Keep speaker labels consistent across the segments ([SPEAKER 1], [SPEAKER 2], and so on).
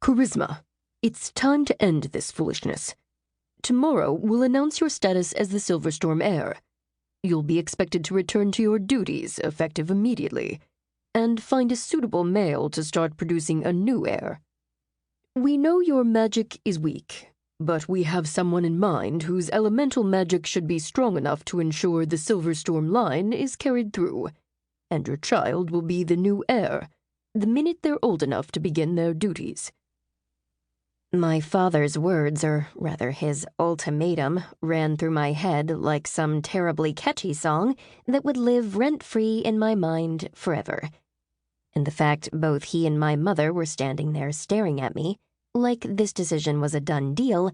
[SPEAKER 1] Charisma, it's time to end this foolishness. Tomorrow we'll announce your status as the Silverstorm heir. You'll be expected to return to your duties, effective immediately, and find a suitable male to start producing a new heir. We know your magic is weak, but we have someone in mind whose elemental magic should be strong enough to ensure the Silverstorm line is carried through, and your child will be the new heir the minute they're old enough to begin their duties.
[SPEAKER 2] My father's words, or rather his ultimatum, ran through my head like some terribly catchy song that would live rent-free in my mind forever. And the fact both he and my mother were standing there staring at me, like this decision was a done deal,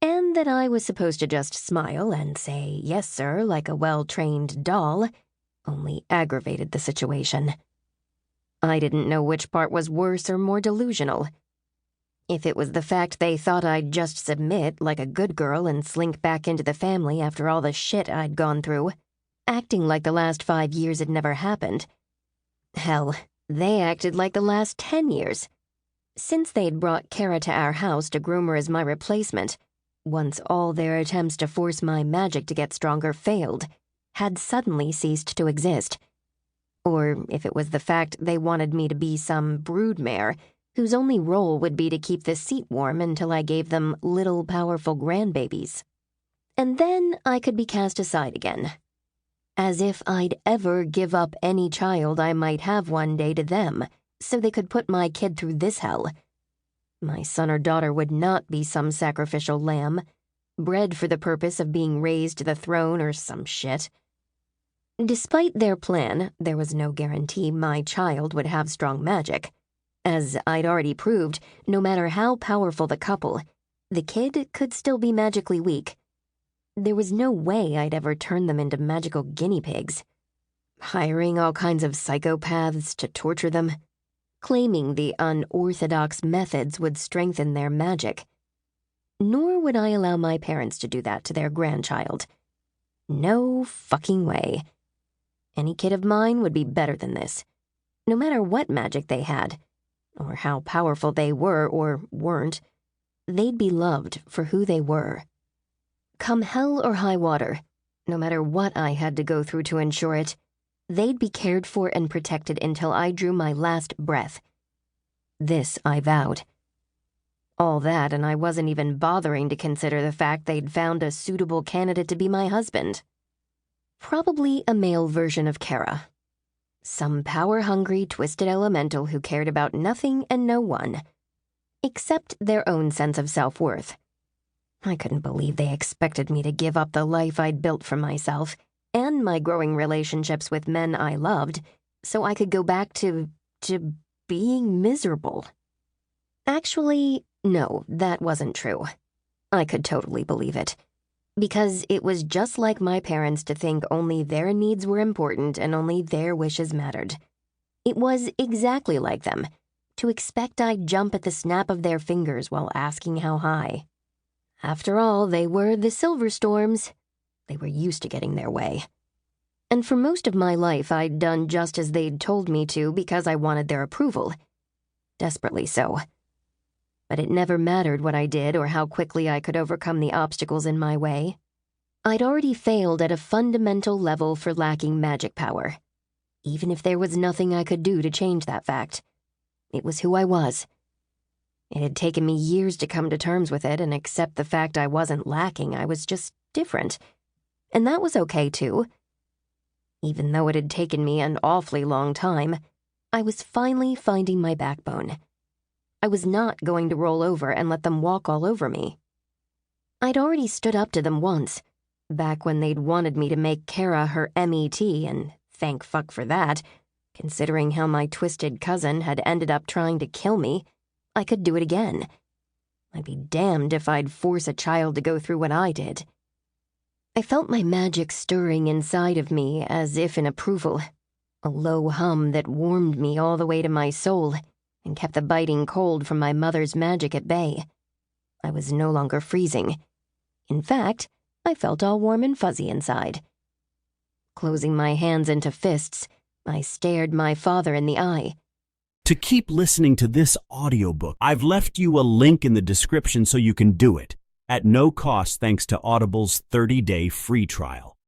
[SPEAKER 2] and that I was supposed to just smile and say, "Yes, sir," like a well-trained doll, only aggravated the situation. I didn't know which part was worse or more delusional. If it was the fact they thought I'd just submit like a good girl and slink back into the family after all the shit I'd gone through, acting like the last 5 years had never happened. Hell, they acted like the last 10 years. Since they'd brought Kara to our house to groom her as my replacement, once all their attempts to force my magic to get stronger failed, had suddenly ceased to exist. Or if it was the fact they wanted me to be some broodmare whose only role would be to keep the seat warm until I gave them little powerful grandbabies. And then I could be cast aside again. As if I'd ever give up any child I might have one day to them, so they could put my kid through this hell. My son or daughter would not be some sacrificial lamb, bred for the purpose of being raised to the throne or some shit. Despite their plan, there was no guarantee my child would have strong magic. As I'd already proved, no matter how powerful the couple, the kid could still be magically weak. There was no way I'd ever turn them into magical guinea pigs. Hiring all kinds of psychopaths to torture them, claiming the unorthodox methods would strengthen their magic. Nor would I allow my parents to do that to their grandchild. No fucking way. Any kid of mine would be better than this, no matter what magic they had, or how powerful they were or weren't. They'd be loved for who they were. Come hell or high water, no matter what I had to go through to ensure it, they'd be cared for and protected until I drew my last breath. This I vowed. All that, and I wasn't even bothering to consider the fact they'd found a suitable candidate to be my husband. Probably a male version of Kara. Some power-hungry, twisted elemental who cared about nothing and no one, except their own sense of self-worth. I couldn't believe they expected me to give up the life I'd built for myself and my growing relationships with men I loved so I could go back to being miserable. Actually, no, that wasn't true. I could totally believe it. Because it was just like my parents to think only their needs were important and only their wishes mattered. It was exactly like them to expect I'd jump at the snap of their fingers while asking how high. After all, they were the Silverstorms. They were used to getting their way. And for most of my life, I'd done just as they'd told me to because I wanted their approval. Desperately so. But it never mattered what I did or how quickly I could overcome the obstacles in my way. I'd already failed at a fundamental level for lacking magic power, even if there was nothing I could do to change that fact. It was who I was. It had taken me years to come to terms with it and accept the fact I wasn't lacking. I was just different. And that was okay, too. Even though it had taken me an awfully long time, I was finally finding my backbone. I was not going to roll over and let them walk all over me. I'd already stood up to them once, back when they'd wanted me to make Kara her MET, and thank fuck for that. Considering how my twisted cousin had ended up trying to kill me, I could do it again. I'd be damned if I'd force a child to go through what I did. I felt my magic stirring inside of me as if in approval, a low hum that warmed me all the way to my soul and kept the biting cold from my mother's magic at bay. I was no longer freezing. In fact, I felt all warm and fuzzy inside. Closing my hands into fists, I stared my father in the eye.
[SPEAKER 3] To keep listening to this audiobook, I've left you a link in the description so you can do it at no cost thanks to Audible's 30-day free trial.